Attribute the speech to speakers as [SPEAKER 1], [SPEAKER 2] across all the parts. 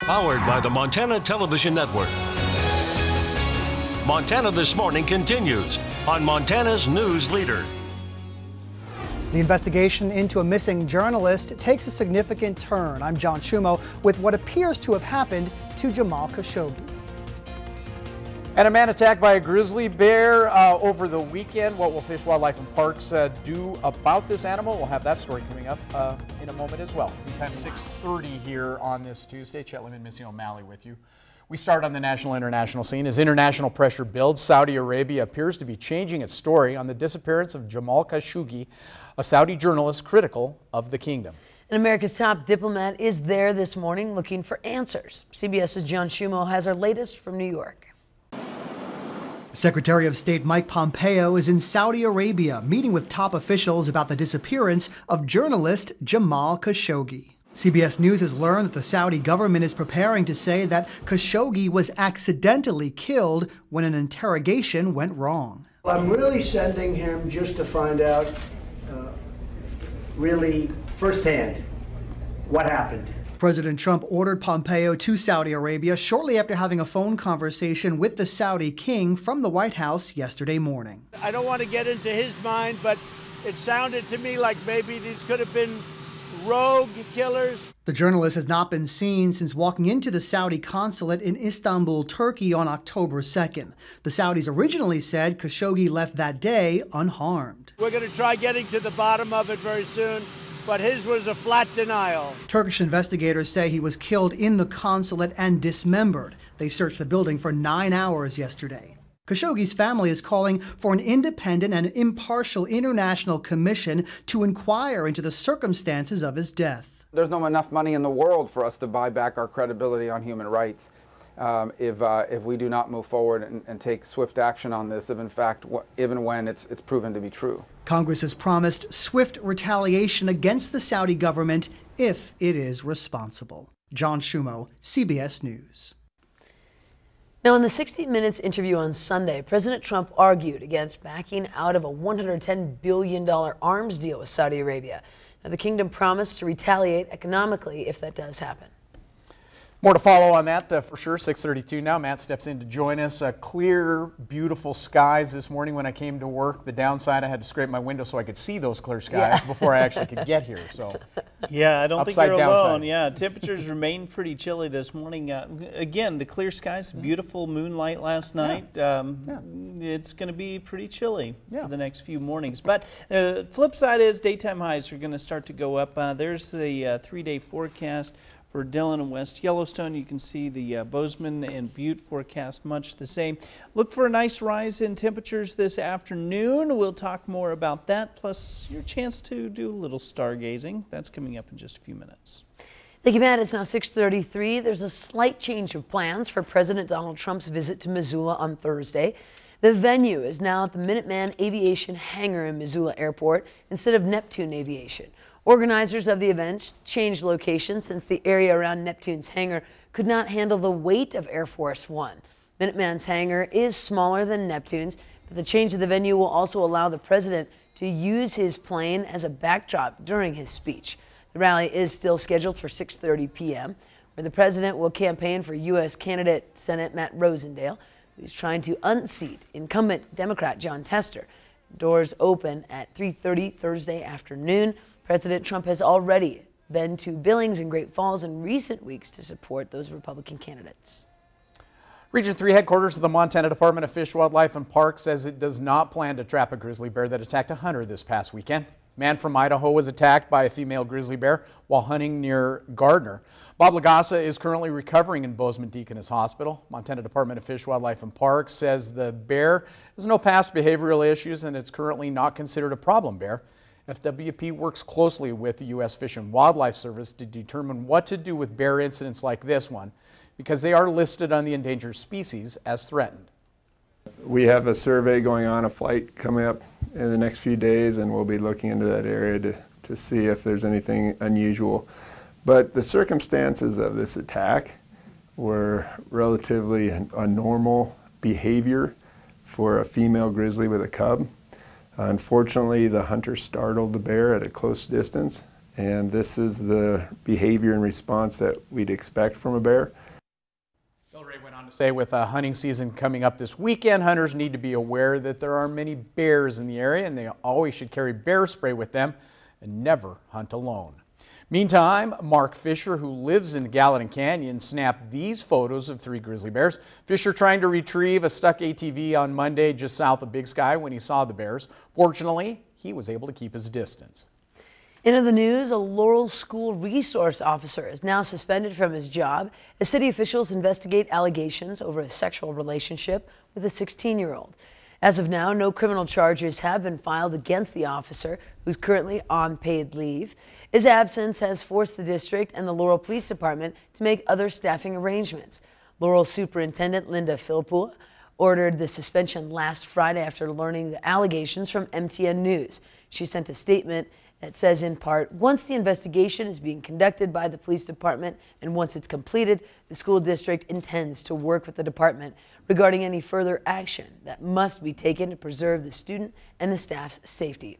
[SPEAKER 1] Powered by the Montana Television Network. Montana This Morning continues on Montana's News Leader.
[SPEAKER 2] The investigation into a missing journalist takes a significant turn. I'm John Schumo with what appears to have happened to Jamal Khashoggi.
[SPEAKER 3] And a man attacked by a grizzly bear over the weekend. What will Fish, Wildlife, and Parks do about this animal? We'll have that story coming up in a moment as well. Time 6:30 here on this Tuesday. Chet Lemon, Missy O'Malley with you. We start on the national international scene. As international pressure builds, Saudi Arabia appears to be changing its story on the disappearance of Jamal Khashoggi, a Saudi journalist critical of the kingdom.
[SPEAKER 4] And America's top diplomat is there this morning looking for answers. CBS's John Schumo has our latest from New York.
[SPEAKER 2] Secretary of State Mike Pompeo is in Saudi Arabia meeting with top officials about the disappearance of journalist Jamal Khashoggi. CBS News has learned that the Saudi government is preparing to say that Khashoggi was accidentally killed when an interrogation went wrong.
[SPEAKER 5] I'm really sending him just to find out really firsthand what happened.
[SPEAKER 2] President Trump ordered Pompeo to Saudi Arabia shortly after having a phone conversation with the Saudi king from the White House yesterday morning.
[SPEAKER 6] I don't want to get into his mind, but it sounded to me like maybe these could have been rogue killers.
[SPEAKER 2] The journalist has not been seen since walking into the Saudi consulate in Istanbul, Turkey on October 2nd. The Saudis originally said Khashoggi left that day unharmed.
[SPEAKER 6] We're going to try getting to the bottom of it very soon, but his was a flat denial.
[SPEAKER 2] Turkish investigators say he was killed in the consulate and dismembered. They searched the building for 9 hours yesterday. Khashoggi's family is calling for an independent and impartial international commission to inquire into the circumstances of his death.
[SPEAKER 7] There's not enough money in the world for us to buy back our credibility on human rights if we do not move forward and take swift action on this, if in fact, even when it's proven to be true.
[SPEAKER 2] Congress has promised swift retaliation against the Saudi government if it is responsible. John Schumo, CBS News.
[SPEAKER 4] Now, in the 60 Minutes interview on Sunday, President Trump argued against backing out of a $110 billion arms deal with Saudi Arabia. Now, the kingdom promised to retaliate economically if that does happen.
[SPEAKER 3] More to follow on that for sure. 6:32 now. Matt steps in to join us. Clear, beautiful skies this morning when I came to work. The downside, I had to scrape my window so I could see those clear skies before I actually could get here. So,
[SPEAKER 8] yeah, I don't think you're
[SPEAKER 3] downside.
[SPEAKER 8] alone. Yeah, temperatures remain pretty chilly this morning. Again, the clear skies, beautiful moonlight last night. It's going to be pretty chilly for the next few mornings. But the flip side is daytime highs are going to start to go up. There's the 3-day forecast. For Dillon and West Yellowstone, you can see the Bozeman and Butte forecast much the same. Look for a nice rise in temperatures this afternoon. We'll talk more about that, plus your chance to do a little stargazing. That's coming up in just a few minutes.
[SPEAKER 4] Thank you, Matt. It's now 6:33. There's a slight change of plans for President Donald Trump's visit to Missoula on Thursday. The venue is now at the Minuteman Aviation Hangar in Missoula Airport instead of Neptune Aviation. Organizers of the event changed location since the area around Neptune's hangar could not handle the weight of Air Force One. Minuteman's hangar is smaller than Neptune's, but the change of the venue will also allow the president to use his plane as a backdrop during his speech. The rally is still scheduled for 6:30 p.m., where the president will campaign for U.S. candidate Senate Matt Rosendale, who's trying to unseat incumbent Democrat Jon Tester. Doors open at 3:30 Thursday afternoon. President Trump has already been to Billings and Great Falls in recent weeks to support those Republican candidates.
[SPEAKER 3] Region 3 headquarters of the Montana Department of Fish, Wildlife, and Parks says it does not plan to trap a grizzly bear that attacked a hunter this past weekend. Man from Idaho was attacked by a female grizzly bear while hunting near Gardner. Bob Lagasa is currently recovering in Bozeman Deaconess Hospital. Montana Department of Fish, Wildlife, and Parks says the bear has no past behavioral issues and it's currently not considered a problem bear. FWP works closely with the U.S. Fish and Wildlife Service to determine what to do with bear incidents like this one, because they are listed on the endangered species as threatened.
[SPEAKER 9] We have a survey going on, a flight coming up in the next few days, and we'll be looking into that area to see if there's anything unusual. But the circumstances of this attack were relatively a normal behavior for a female grizzly with a cub. Unfortunately, the hunter startled the bear at a close distance And this is the behavior and response that we'd expect from a bear.
[SPEAKER 3] Bill Ray went on to say, with hunting season coming up this weekend, hunters need to be aware that there are many bears in the area, and they always should carry bear spray with them and never hunt alone. Meantime, Mark Fisher, who lives in Gallatin Canyon, snapped these photos of 3 grizzly bears. Fisher trying to retrieve a stuck ATV on Monday just south of Big Sky when he saw the bears. Fortunately, he was able to keep his distance.
[SPEAKER 4] In other news, a Laurel School resource officer is now suspended from his job as city officials investigate allegations over a sexual relationship with a 16-year-old. As of now, no criminal charges have been filed against the officer, who's currently on paid leave. His absence has forced the district and the Laurel Police Department to make other staffing arrangements. Laurel Superintendent Linda Philpott ordered the suspension last Friday after learning the allegations from MTN News. She sent a statement that says, in part, once the investigation is being conducted by the police department and once it's completed, the school district intends to work with the department regarding any further action that must be taken to preserve the student and the staff's safety.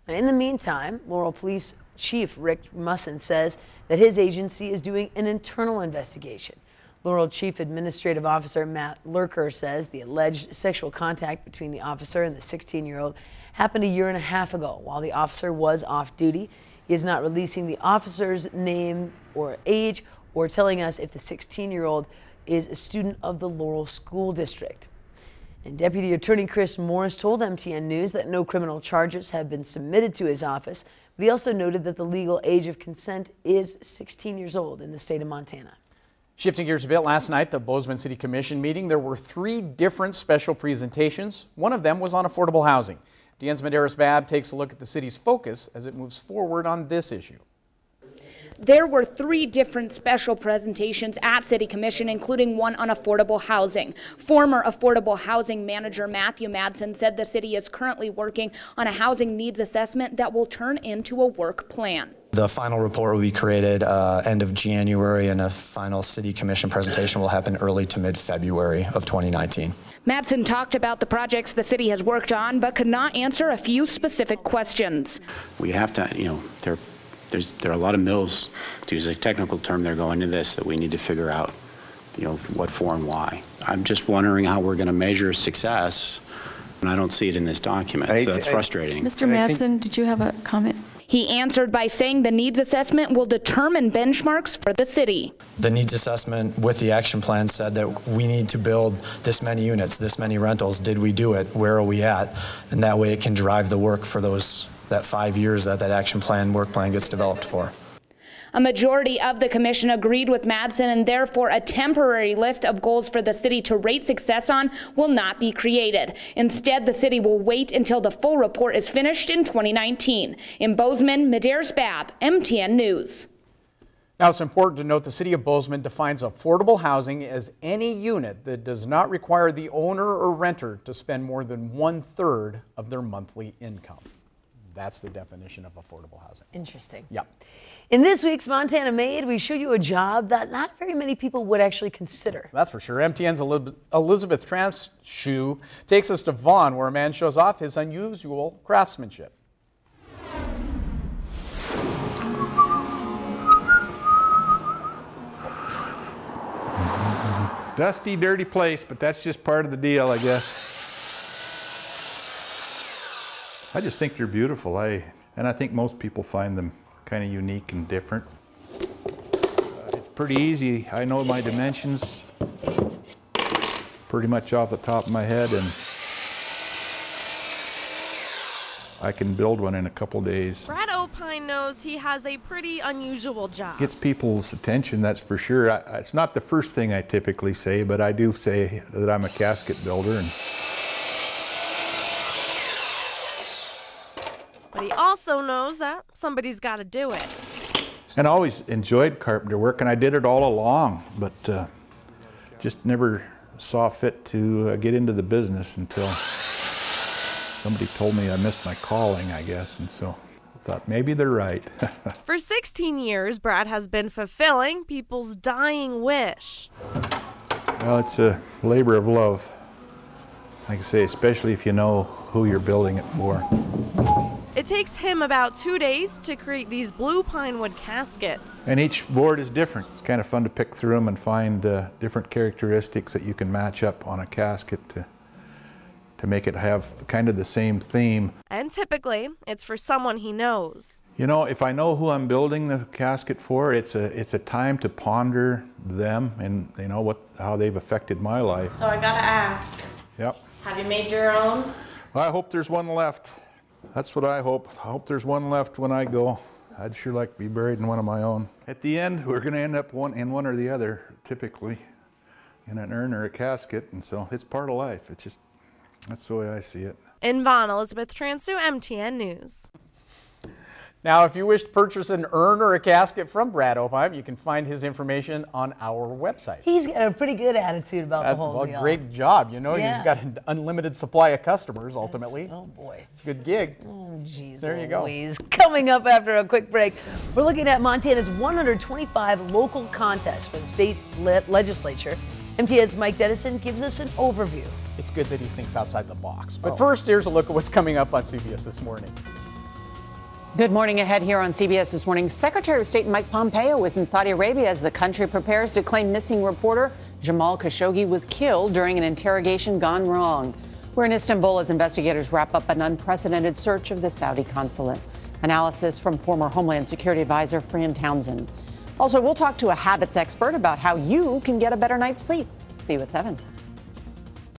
[SPEAKER 4] Now, in the meantime, Laurel Police Chief Rick Musson says that his agency is doing an internal investigation. Laurel Chief Administrative Officer Matt Lurker says the alleged sexual contact between the officer and the 16-year-old happened a year and a half ago while the officer was off duty. He is not releasing the officer's name or age or telling us if the 16-year-old is a student of the Laurel School District. And Deputy Attorney Chris Morris told MTN News that no criminal charges have been submitted to his office, but he also noted that the legal age of consent is 16 years old in the state of Montana.
[SPEAKER 3] Shifting gears a bit, last night, the Bozeman City Commission meeting, there were 3 different special presentations. One of them was on affordable housing. Deanne's Medeiros-Babb takes a look at the city's focus as it moves forward on this issue.
[SPEAKER 10] There were 3 different special presentations at City Commission, including one on affordable housing. Former affordable housing manager Matthew Madsen said the city is currently working on a housing needs assessment that will turn into a work plan.
[SPEAKER 11] The final report will be created end of January, and a final City Commission presentation will happen early to mid-February of 2019.
[SPEAKER 10] Madsen talked about the projects the city has worked on, but could not answer a few specific questions.
[SPEAKER 12] We have to, there are a lot of mills, to use a technical term, they're going to this that we need to figure out, what for and why. I'm just wondering how we're going to measure success, and I don't see it in this document, so that's frustrating.
[SPEAKER 13] Mr. Madsen, did you have a comment?
[SPEAKER 10] He answered by saying the needs assessment will determine benchmarks for the city.
[SPEAKER 11] The needs assessment with the action plan said that we need to build this many units, this many rentals. Did we do it? Where are we at? And that way it can drive the work for that 5 years that action plan, work plan gets developed for.
[SPEAKER 10] A majority of the commission agreed with Madsen, and therefore a temporary list of goals for the city to rate success on will not be created. Instead, the city will wait until the full report is finished in 2019. In Bozeman, Medeiros-Babb, MTN News.
[SPEAKER 3] Now, it's important to note the city of Bozeman defines affordable housing as any unit that does not require the owner or renter to spend more than 1/3 of their monthly income. That's the definition of affordable housing.
[SPEAKER 4] Interesting.
[SPEAKER 3] Yeah.
[SPEAKER 4] In this week's Montana Made, we show you a job that not very many people would actually consider.
[SPEAKER 3] That's for sure. MTN's Elizabeth Transshoe takes us to Vaughan, where a man shows off his unusual craftsmanship.
[SPEAKER 14] Dusty, dirty place, but that's just part of the deal, I guess. I just think they're beautiful, and I think most people find them kind of unique and different. It's pretty easy. I know my dimensions pretty much off the top of my head, and I can build one in a couple days.
[SPEAKER 15] Brad Opine knows he has a pretty unusual job.
[SPEAKER 14] Gets people's attention, that's for sure. It's not the first thing I typically say, but I do say that I'm a casket builder.
[SPEAKER 15] But he also knows that somebody's got to do it.
[SPEAKER 14] And I always enjoyed carpenter work, and I did it all along, but just never saw fit to get into the business until somebody told me I missed my calling, I guess, and so I thought maybe they're right.
[SPEAKER 15] For 16 years, Brad has been fulfilling people's dying wish.
[SPEAKER 14] Well, it's a labor of love. Like I say, especially if you know who you're building it for.
[SPEAKER 15] It takes him about 2 days to create these blue pine wood caskets.
[SPEAKER 14] And each board is different. It's kind of fun to pick through them and find different characteristics that you can match up on a casket to make it have kind of the same theme.
[SPEAKER 15] And typically, it's for someone he knows.
[SPEAKER 14] You know, if I know who I'm building the casket for, it's a time to ponder them and, you know, how they've affected my life.
[SPEAKER 15] So I gotta ask.
[SPEAKER 14] Yep.
[SPEAKER 15] Have you made your own?
[SPEAKER 14] I hope there's one left. That's what I hope. I hope there's one left when I go. I'd sure like to be buried in one of my own. At the end, we're going to end up in one or the other, typically, in an urn or a casket, and so it's part of life. It's just, that's the way I see it.
[SPEAKER 15] In Vaughan, Elizabeth Transu, MTN News.
[SPEAKER 3] Now, if you wish to purchase an urn or a casket from Brad Opheim, you can find his information on our website.
[SPEAKER 4] He's got a pretty good attitude about the whole deal.
[SPEAKER 3] Great job. You know,
[SPEAKER 4] Yeah.
[SPEAKER 3] you've got an unlimited supply of customers, ultimately.
[SPEAKER 4] Oh, boy.
[SPEAKER 3] It's a good gig.
[SPEAKER 4] Oh, geez.
[SPEAKER 3] There you go.
[SPEAKER 4] Louise. Coming up after a quick break, we're looking at Montana's 125 local contests for the state legislature. MTN's Mike Dennison gives us an overview.
[SPEAKER 3] It's good that he thinks outside the box. But first, here's a look at what's coming up on CBS This Morning.
[SPEAKER 16] Good morning. Ahead here on CBS This Morning, Secretary of State Mike Pompeo is in Saudi Arabia as the country prepares to claim missing reporter Jamal Khashoggi was killed during an interrogation gone wrong. We're in Istanbul as investigators wrap up an unprecedented search of the Saudi consulate. Analysis from former Homeland Security Advisor Fran Townsend. Also, we'll talk to a habits expert about how you can get a better night's sleep. See you at 7.